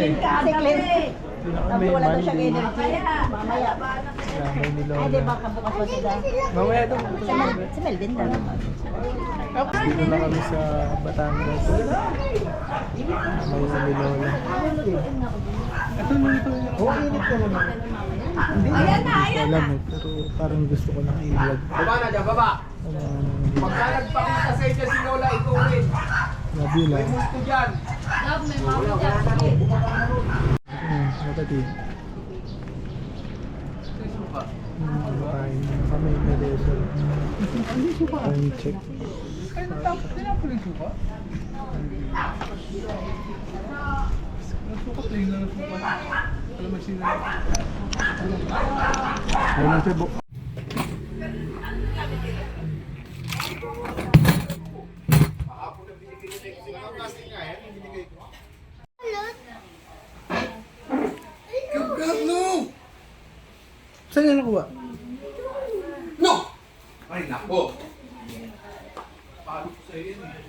eh. Si Clint. May Wala daw siyang Monday. energy. Mamaya. May ni Ay, di Lola. ba kabukas pa sila? Mamaya ito. Si Melvin daw naman. Dito na kami sa Batangas. May ni Lola. Ito na ito. Oo, init ka naman. Ayan na, ayan na. Alam mo, pero parang gusto ko nang i-vlog. Baba na dyan, baba. Pagka nagpakita sa inyo si Lola, ikaw rin. Labi May lang. gusto dyan. Kapatid. Kain na kami. Mereso. Time check. Ayun siya bu. No! Saan yan nakuha? No! Ay, nako. Paano ko sa'yo yun eh?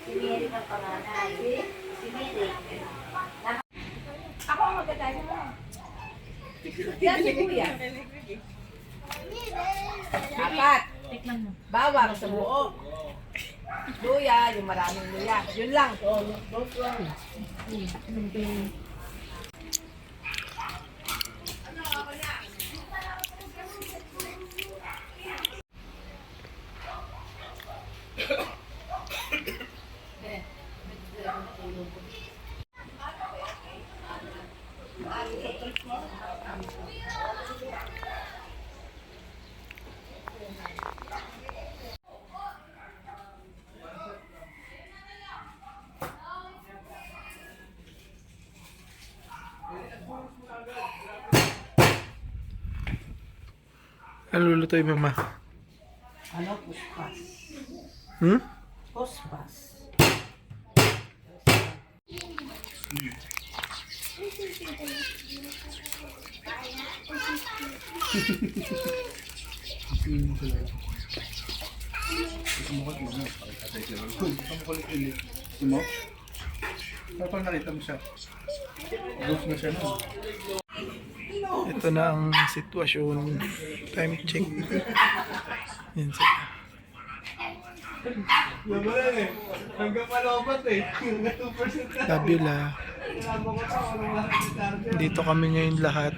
Si Mary ng panganay. Si Mary. Ako ang magkatay mo. Yan si Kuya. Apat. Bawang sa buo. Luya, yung maraming luya. Yun lang. Ano lulutoy, mama? Ano? Puspas. Hmm? Puspas. Gusto mo? Kapag nakita mo siya, gusto na siya no? Ito na ang sitwasyon. Time check. Yan sila. Naman eh. Hanggang palobat eh. Hanggang 2% na. Tabula. Dito kami ngayon lahat.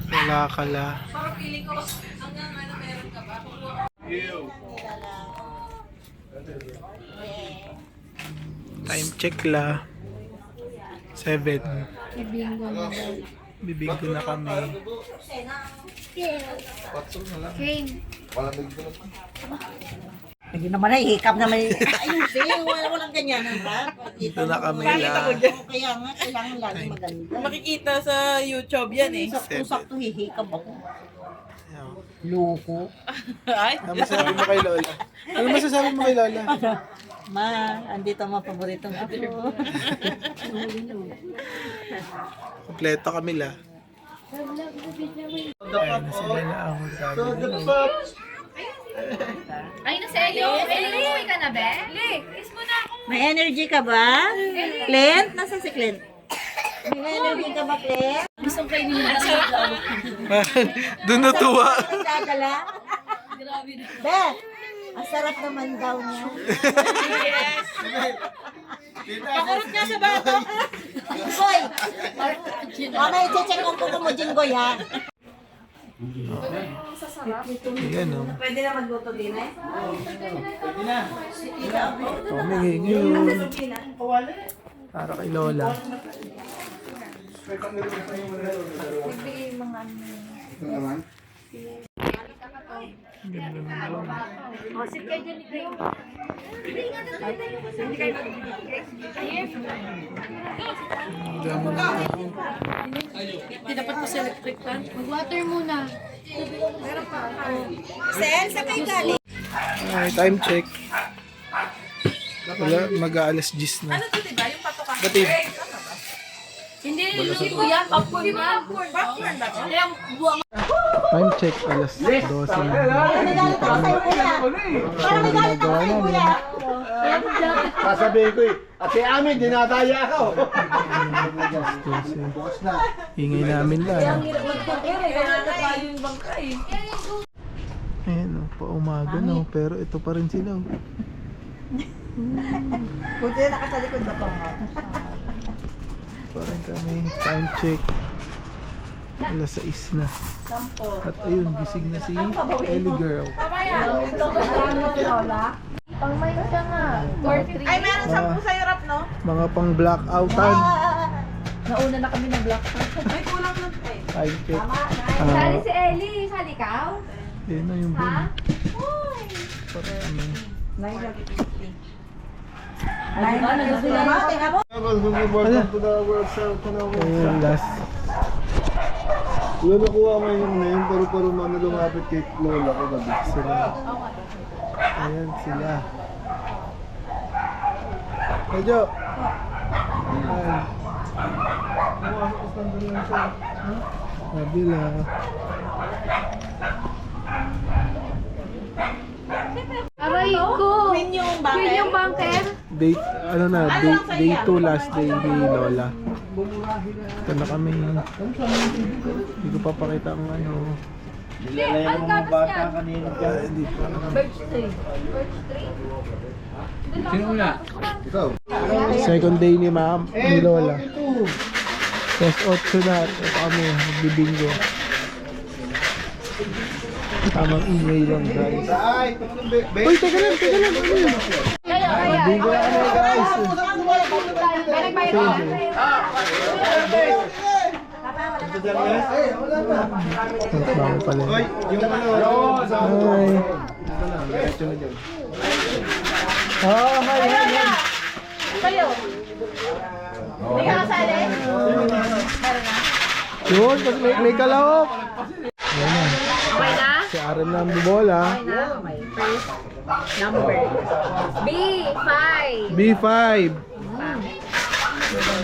Wala kala. Time check la. 7. Bingo na daw. Bibinggo na kami. Cream. Hindi naman ay hikap naman. Ayun, walang ganyan. Dito na kami la. Kaya nga, kailangan lagi maganda. Makikita sa YouTube yan eh. Sakto hihikap ako. Loko. Ay, Ano masasabi mo kay Lola? Ano masasabi mo kay Lola? Ma, andito ang mga paboritong ako. Kompleto kami la. Ayun na sila na ang magkagaling. Ay, nasa Elio. Elio, uwi ka na, be? Le, kiss mo na ako. May energy ka ba? Clint? Nasaan si Clint? May energy ka ba, Clint? Gusto kayo nila. Doon natuwa. Nagdadala? Be, ang sarap naman daw niya. Pakurot nga sa bato. Jinggoy! Mamaya i-check ang kuko mo, Jinggoy, ha? Yan o. Pwede na magluto din, eh? Kami ngayon. Para kay Lola. O, sit kayo dyan ni Cream. hindi dapat mo sa electric fan. Mag-water muna. Sel, sa kayo galing? Ay, time check. Wala, mag-aalas 10 na. Ano to, diba? Yung patoka. Batid. Hindi, luto ko yan. Popcorn yan. Popcorn ba? Kaya buwang. Time check, alas 12 na. Nagalit ako sa'yo, kuya. Parang nagalit ako sa'yo, kuya. Sasabihin ko eh, ate amin, dinadaya ako. Bukas na. Ingay namin lang. Ayan o, paumaga na o, pero ito pa rin sila o. Buti na nakasalikod na pa nga. Pa rin kami, time check. Alas 6 na. At ayun, gising na si Ellie Girl. Pang may ka nga. Ay, meron 10 sa Europe, no? Mga pang blackoutan. Nauna na kami ng block. May kulang nun eh. Time check. Sali si Ellie. Sali ka? Ayun na yung boom. Parang ano. Ayun, last. Wala nakuha mo yung name, pero ano lumapit kay Lola ko gabi. Sila. Ayan sila. Medyo. Ayan. Nabila. Aray ko. Queen yung bakit? Queen yung banker. Day, ano na, day 2 last day ni Lola. Ito na kami. Hindi ko papakita ang ano. Ang gatas yan. Hindi pa. Birch tree. Birch tree. Ikaw? Second day ni ma'am, ni Lola. Tapos 8 na. Ito kami, magbibingo. Tamang ingay lang guys. Ay, Uy, teka lang. Ano yun? Kaya. Bingo na kami guys. Kaya nagbayad ka. Bago pala. Oy, yung ano, Hi. diretso na dyan. Oh, hi. Kayo. Hindi ka kasali? Yun, kasi may kalahok. Ayan na. Okay na? Si Aaron na ang bubola. Okay na? Okay. First number. B5. B5.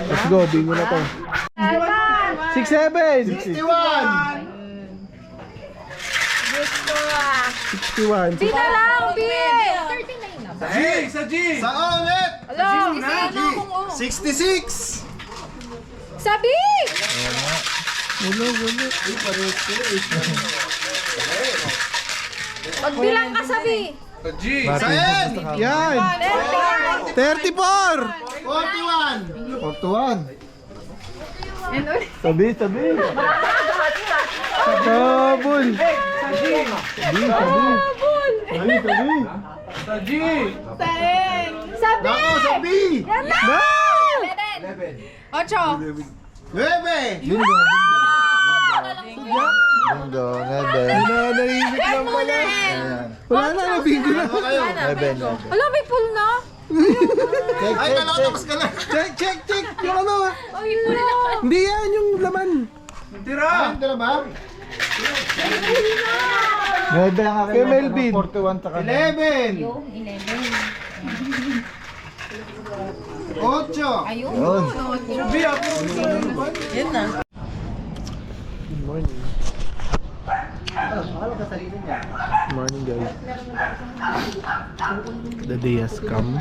Let's go, bingo na to. 67. 61! Gusto ah. 61. B na lang, B! 39 na ba? Sa ulit! Hello, isa na akong O. 66! Sabi! Wala. Pagbilang ka sabi. Sa N! Yan. 34. 41! 41! Tabi. Sabol. Tabi. Sabi! Nako, sa B! Na! 8. 9! Nanahimik lang pala. Wala na, nabingo na. Alam, may pool na. Ay, nakatapos ka lang! Check. Yung ano. Ay, pool na. Hindi yan, yung laman. Tira! Tira ba? Female bid. 11! Yung 11. 8! Ayun. Good morning. Good morning guys. The day has come.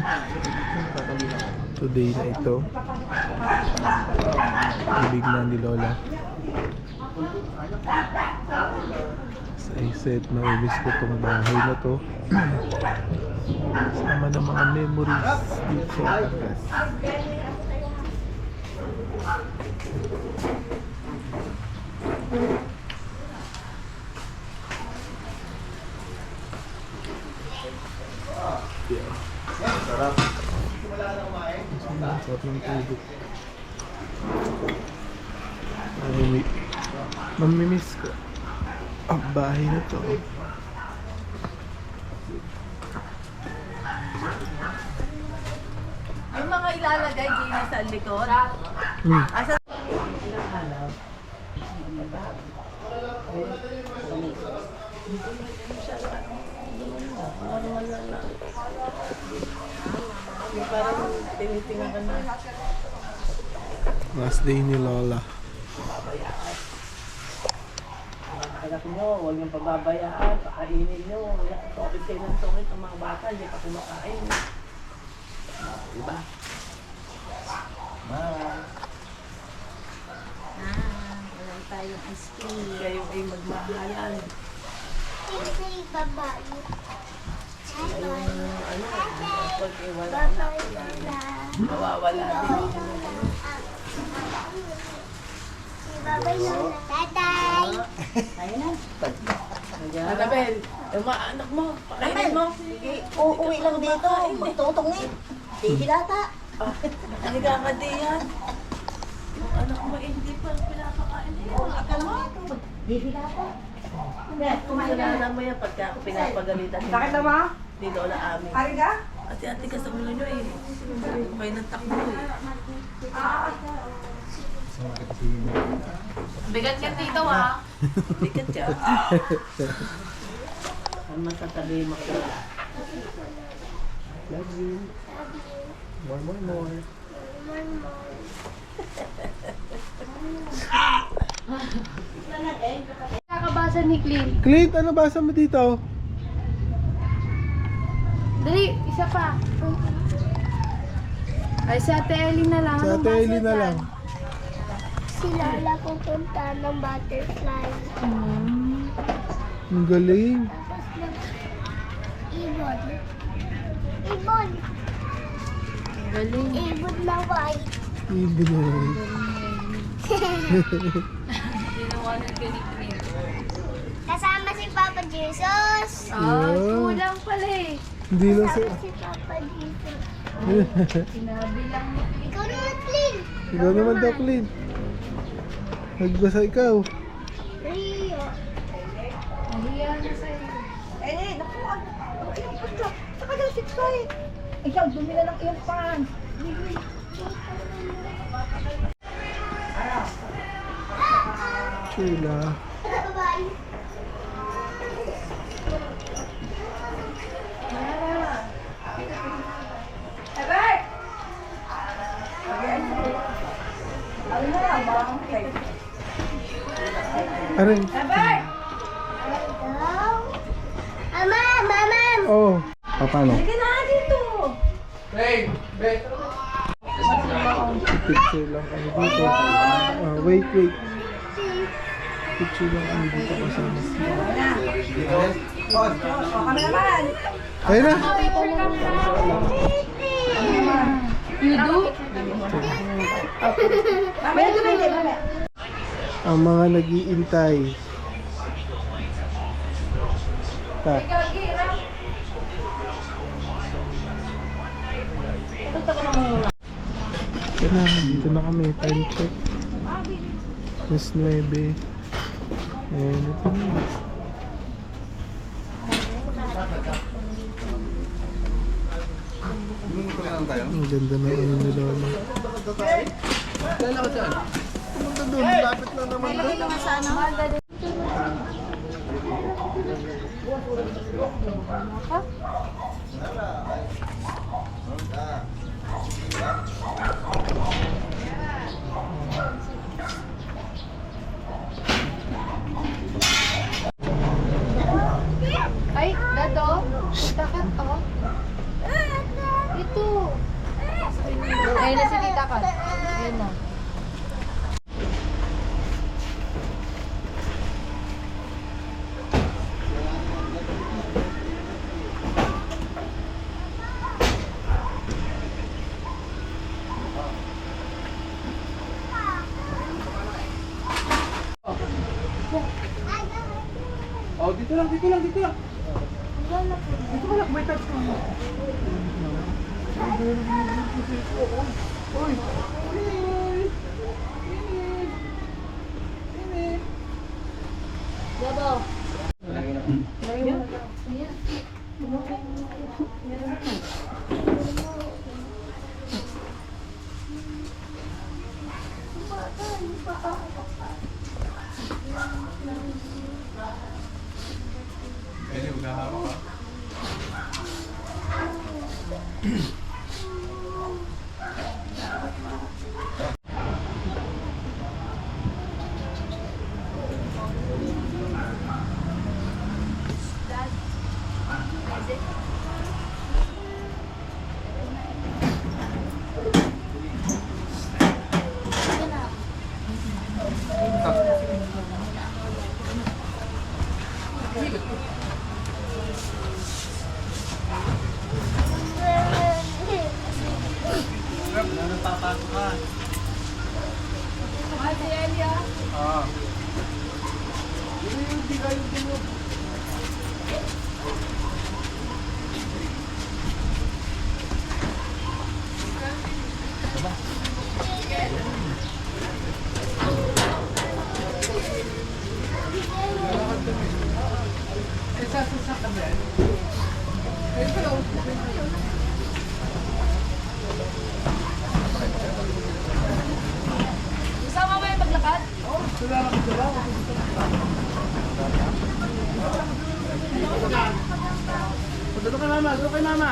Today na ito. Ibig na ni Lola. As I said, na-miss ko tong bahay na to. Sama ng mga memories dito sa Batangas. Sarap ng tubig. Mamimiss ko ang bahay na to. Yung mga ilalagay dito sa likod. Asa Last day ni Lola. Anak nyo, huwag niyong pababayaan, pakainin nyo. Tokit kayo ng tokit ang mga bata, hindi pa kumakain. Diba? Wala tayong ice cream. Kayo ay magmahalan. Pag wala na, mawawala din. Anabel, yung mga anak mo, pakainin mo. Uuwi lang dito. Magtutong eh. Hihilata. Ano ka ka diyan? Yung anak mo, hindi pa pinapakain. Hihilata. Kumain mo yan pagka ako pinapagalitan. Bakit naman? Ni Lola Ami. Pariga? Ate-ate ka sa ulo nyo eh. Kayo ng takbo eh. Bigat ka dito ah. Bigat siya. Ang matatabi mo ko. Love you. More. Kakabasa ni Clint. Clint, ano basa mo dito? Dali, isa pa. Ay, sa Ate Ellie na lang. Sa Anong Ate basa Ellie na dyan? lang. Si Lola pupunta ng butterfly. Ang galing. Tapos ibon. Ibon. Galing. Ibon na white. Ibon. Tinawanan ka ni Clint. Kasama si Papa Jesus. Ah, Yeah. kulang pala eh. Hindi lang sa... Kasama si Papa Jesus. Sinabi lang ni Clint. Ikaw naman, Clint. Ikaw naman daw, Clint. Nagbasa ikaw. Rio. Nahiya na sa'yo. Naku, iyong pagka. Saka daw si Troy. Ikaw, dumi na ng iyong pants. Sila. Bye-bye. Herbert! Ano na lang, bang kayo? Aray. Herbert! Mama, mama. Oh. Paano? Sige na dito. Hey, Beth. Picture lang kami dito. Wait. Picture lang kami dito kasama. Kami naman. Ayun na. You do? Mamaya dumili, mamaya. Ang mga nag-iintay. Ta. Ito na, dito na kami. Time check. Mas 9. Ayan, ito na. Ang ganda na ano ni Lola. Pumunta doon, lapit lang naman doon. Ay, Dado. Takat oh. Ito. Ayun na si Tita Kat. Ayun na. Oh, dito lang. Wala na po. Dito ka lang, may touch mo. Dado. Pwede, maghahawa ka. Isama mo yung maglakad? Doon kay mama, doon kay mama.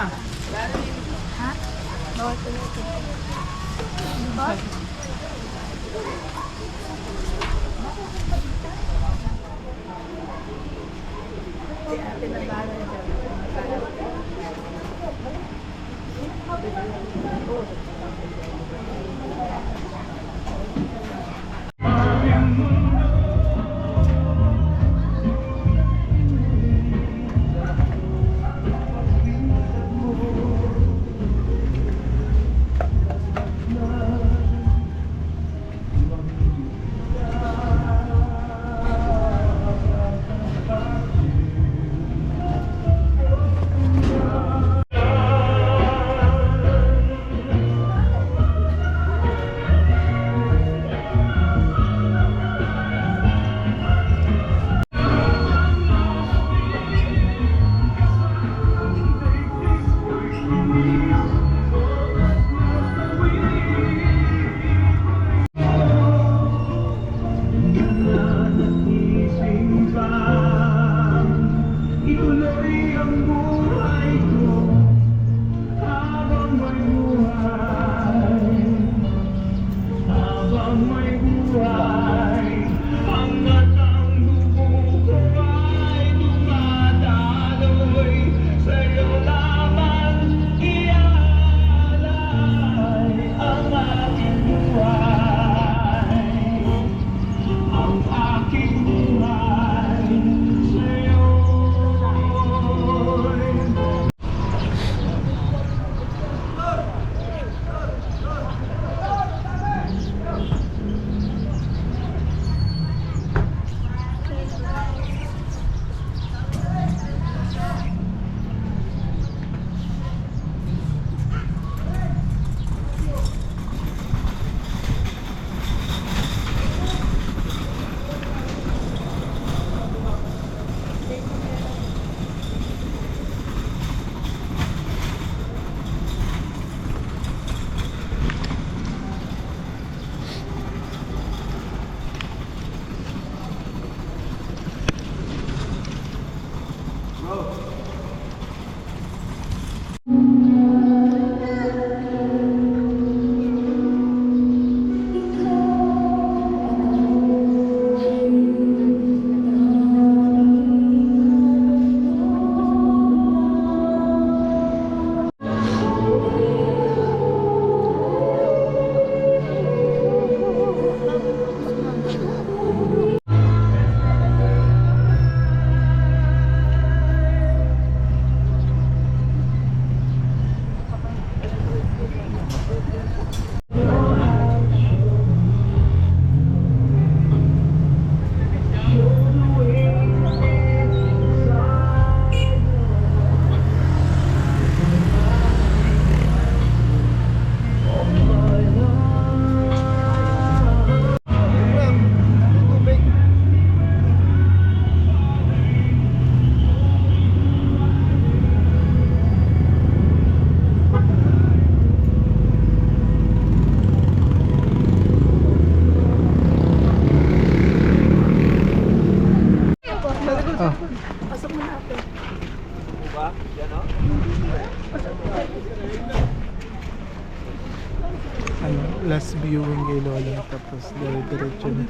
Last viewing kay Lola, tapos diretso na.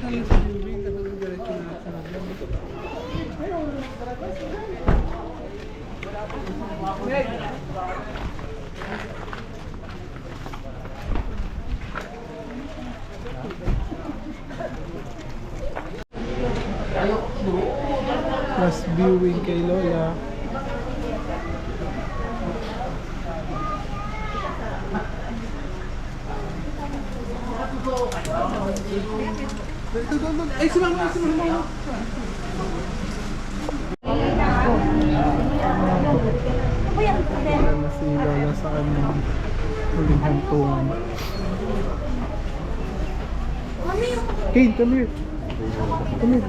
Last viewing kay Lola. Ay, sumama. Wala na si Lola sa kanyang huling hantungan. Kane, come here. Come here.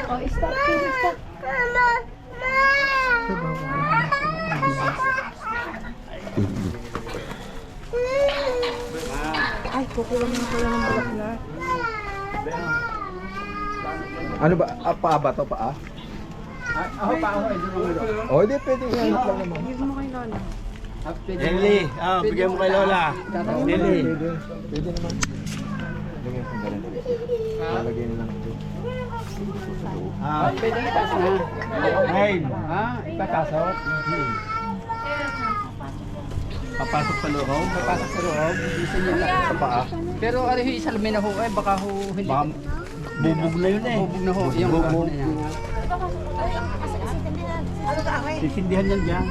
Oh, stop, please, stop. Ay, kukulang mo pala ng balak na. Ano ba? Paa ba to? Paa? Ako pa ako. O, di pwede nga lang naman. Give mo kay Lola. Nelly, bigyan mo kay Lola. Nelly. Pwede naman. Lagyan ko ganun. Lalagyan nila ng ito. Pwede itas na. Ngayon. Ipapasok. Papasok sa loob. Papasok sa loob. Sa paa. Pero ano yung isalamin na ho eh, baka ho hindi. Bubog na yun eh. Bubog na ho. Yung bubog na yan. Sisindihan yan dyan.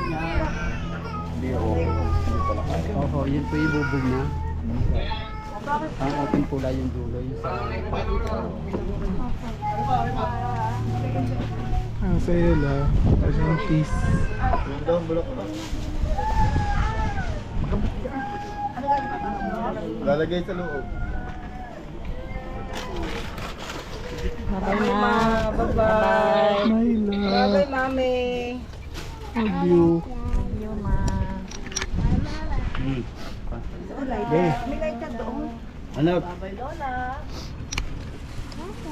Hindi ako. Hindi pala kaya. Oho, yun po yung bubog na. Ang open pula yung dulo. Yung sa Ang saya la. Kasi yung peace. Doon, bulok pa. Lalagay sa loob. Bye na. Bye-bye. Myla. Bye, Mami. Love you. Love you, Ma. May light ka doon. ano? Bye, Lola.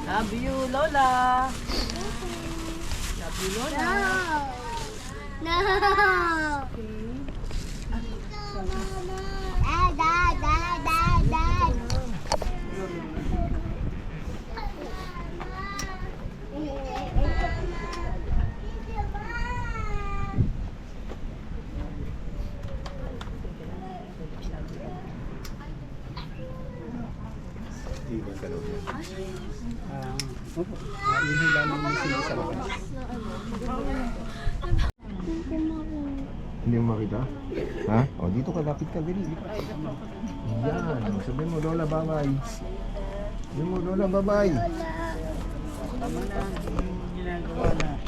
Love you, Lola. Love you, Lola. No. Dad. Iwan sa loob. Yun yung lamang yung sila sa labas. Hindi mo makita? Ha? O, dito ka, lapit ka, dali. Yan. Sabihin mo, Lola, bye-bye. Sabihin mo, Lola, bye-bye.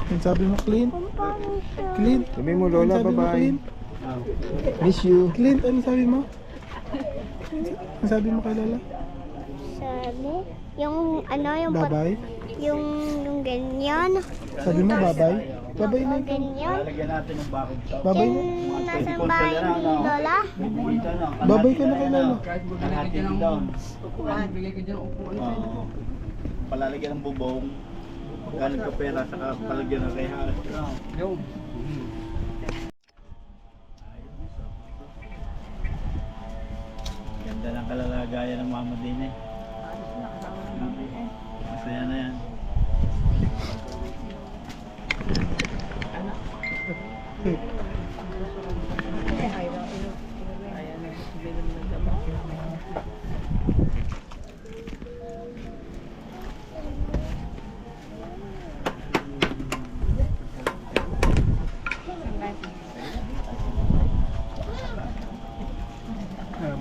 Ang sabi mo, Clint? Clint? Sabihin mo, Lola, Ang sabi mo, bye-bye. Clint? Miss you. Clint, ano sabi mo? Ang sabi mo kay Lola? Sabi, yung ano, yung Bye-bye? yung ganyan. Sabi mo, bye-bye? Bye-bye na ikaw. Ganyan. Lalagyan natin ng bakod to. Bye-bye na. Yung nasa bahay ni Lola. Dito na. Bye-bye ka na kay Lola. Kalahati down. Oo. Palalagyan ng bubong. Pagka nagkapera, saka palagyan ng rehas. Yung. Ganda ng kalalagayan ng mama din eh. Masaya na yan.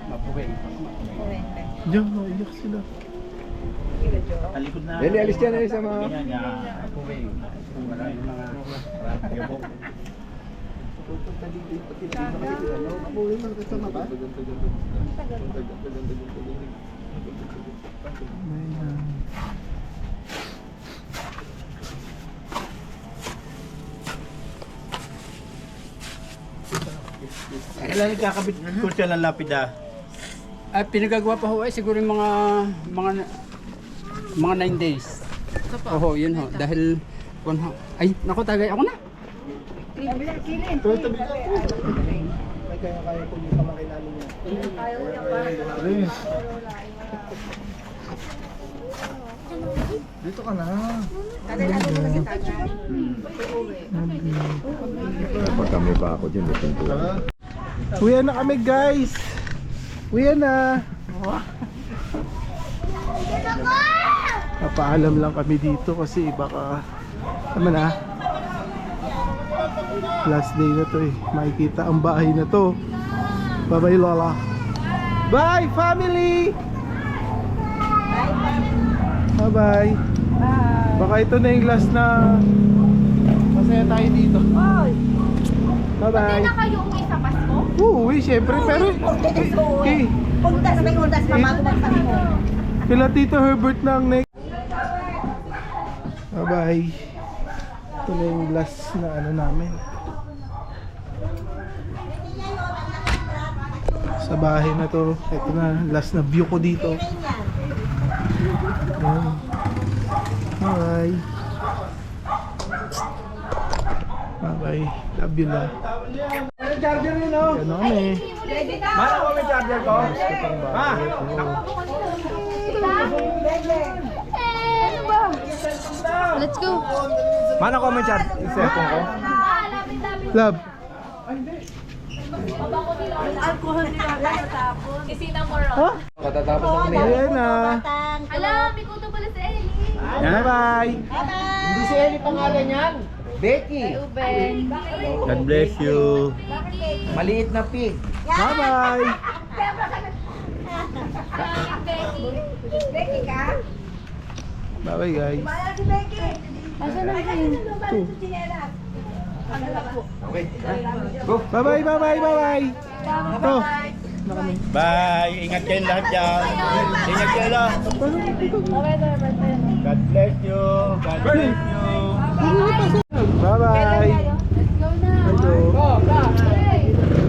Mapuwi. Diyan, naiyak sila. Talikod na. Dali, alis ka na rin sa mga... Mapuwi. Wala yung mga gabok. Kailan nagkakabit ko siya ng lapida? Pinagagawa pa ho ay siguro yung mga 9 days. Oo, yun ho. Dahil ay, naku, tagay ako na. kaya ko yung kamakilala niya. Dito ka na. Pag kami pa ako dyan, may pinto. Uwi na kami guys. Uwi na. Papaalam lang kami dito kasi baka tama na. Last day na to eh. Makikita ang bahay na to. Bye bye Lola. Bye family. Bye bye. Baka ito na yung last na masaya tayo dito. Bye bye. Na kayo uwi sa Pasko? Uuwi syempre pero okay. Puntas, may puntas, mamagumag kami mo. Kila Tito Herbert na ang next. Bye bye. Ito na yung last na ano namin. Sa bahay na to. Ito na last na view ko dito. Ayan. Bye bye. Bye bye. Love you la. Ano charger yun o? Yan kami. Mana ko may charger ko? Ha? Ano ba? Let's go. Mana ko may charger? Yung cellphone ko? Love. Alcohol nila natapon. Katatapos ng mail. Ayan na. Hala, may kuto pala sa Ellie. Bye bye. Hindi si Ellie pangalan yan. Becky. Ruben. God bless you. Maliit na pig. Bye bye. Becky ka? Bye bye guys. Si Becky. Asa na kayo? Okay. Go. Bye bye bye bye bye bye. Ito. Bye. Ingat kayo lahat dyan. Ingat kayo lahat. God bless you. God bless you. Bye bye. Let's go na. Hello.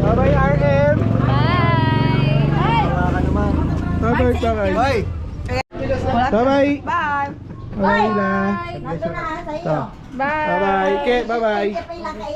Bye bye RM. Bye. Bye bye bye bye. Bye bye. Bye. Bye la. Nandun na sa iyo. Bye bye. Ke, bye bye. Kaya pa ilang kain.